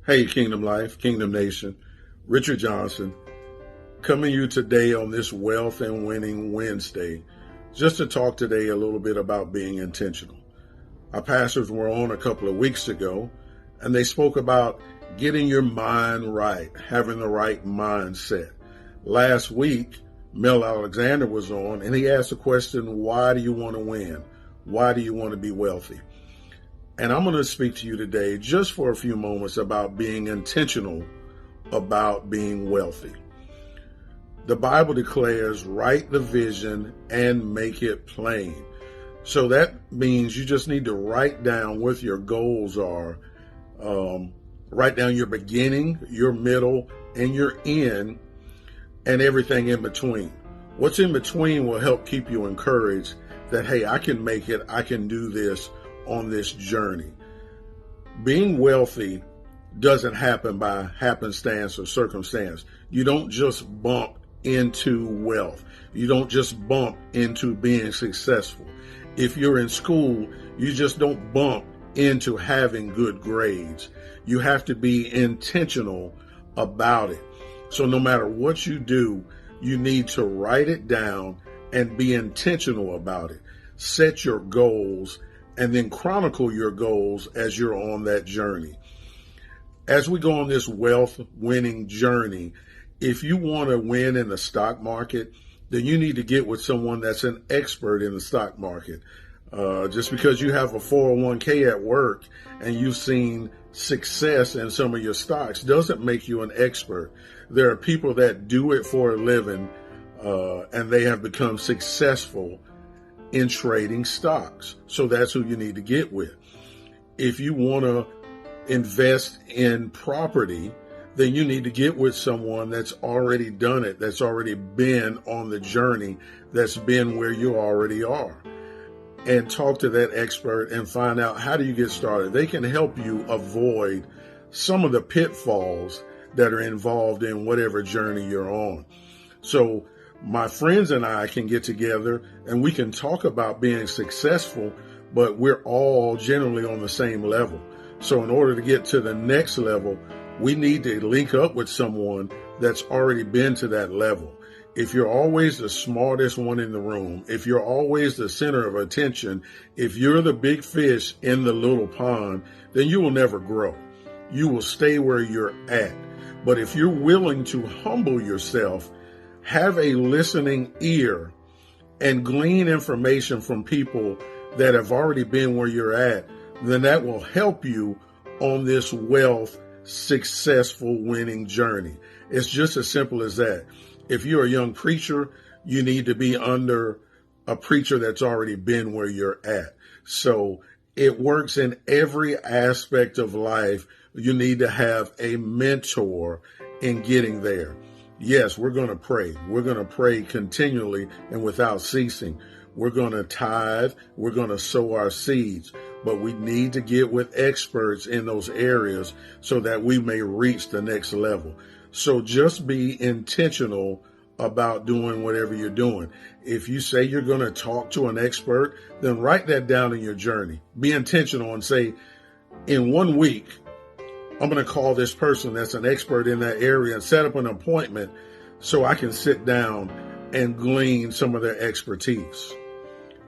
Hey, Kingdom Life, Kingdom Nation, Richard Johnson, coming to you today on this Wealth and Winning Wednesday, just to talk today a little bit about being intentional. Our pastors were on a couple of weeks ago, and they spoke about getting your mind right, having the right mindset. Last week, Mel Alexander was on, and he asked the question, why do you want to win? Why do you want to be wealthy? And I'm going to speak to you today just for a few moments about being intentional about being wealthy. The Bible declares, write the vision and make it plain. So that means you just need to write down what your goals are. Write down your beginning, your middle, and your end, and everything in between. What's in between will help keep you encouraged that, hey, I can make it, I can do this on this journey. Being wealthy doesn't happen by happenstance or circumstance. You don't just bump into wealth. You don't just bump into being successful. If you're in school, you just don't bump into having good grades. You have to be intentional about it. So no matter what you do, you need to write it down and be intentional about it. Set your goals and then chronicle your goals as you're on that journey. As we go on this wealth winning journey, if you want to win in the stock market, then you need to get with someone that's an expert in the stock market. Just because you have a 401k at work and you've seen success in some of your stocks doesn't make you an expert. There are people that do it for a living, and they have become successful in trading stocks. So that's who you need to get with. If you want to invest in property, then you need to get with someone that's already done it, that's already been on the journey, that's been where you already are. And talk to that expert and find out, how do you get started? They can help you avoid some of the pitfalls that are involved in whatever journey you're on. So my friends and I can get together and we can talk about being successful, but we're all generally on the same level. So in order to get to the next level, we need to link up with someone that's already been to that level. If you're always the smartest one in the room, if you're always the center of attention, if you're the big fish in the little pond, then you will never grow. You will stay where you're at. But if you're willing to humble yourself, have a listening ear and glean information from people that have already been where you're at, then that will help you on this wealth, successful, winning journey. It's just as simple as that. If you're a young preacher, you need to be under a preacher that's already been where you're at. So it works in every aspect of life. You need to have a mentor in getting there. Yes, we're going to pray. We're going to pray continually and without ceasing. We're going to tithe. We're going to sow our seeds. But we need to get with experts in those areas so that we may reach the next level. So just be intentional about doing whatever you're doing. If you say you're going to talk to an expert, then write that down in your journey. Be intentional and say, in 1 week, I'm going to call this person that's an expert in that area and set up an appointment so I can sit down and glean some of their expertise.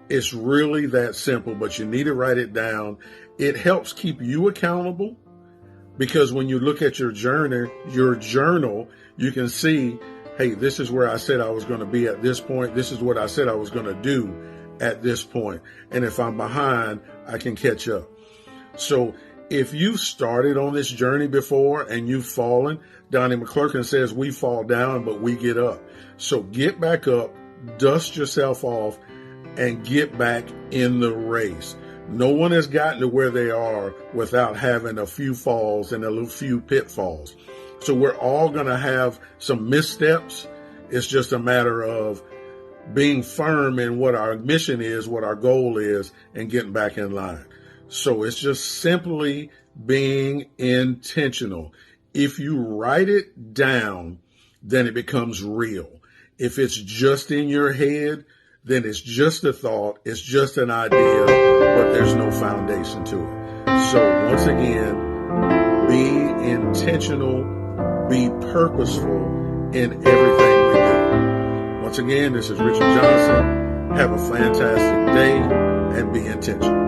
It's really that simple, but you need to write it down. It helps keep you accountable because when you look at your journal, you can see, hey, this is where I said I was going to be at this point. This is what I said I was going to do at this point. And if I'm behind, I can catch up. So if you've started on this journey before and you've fallen, Donnie McClurkin says we fall down, but we get up. So get back up, dust yourself off, and get back in the race. No one has gotten to where they are without having a few falls and a few pitfalls. So we're all going to have some missteps. It's just a matter of being firm in what our mission is, what our goal is, and getting back in line. So it's just simply being intentional. If you write it down, then it becomes real. If it's just in your head, then it's just a thought, it's just an idea, but there's no foundation to it. So once again, be intentional, be purposeful in everything we do. Once again, this is Richard Johnson. Have a fantastic day and be intentional.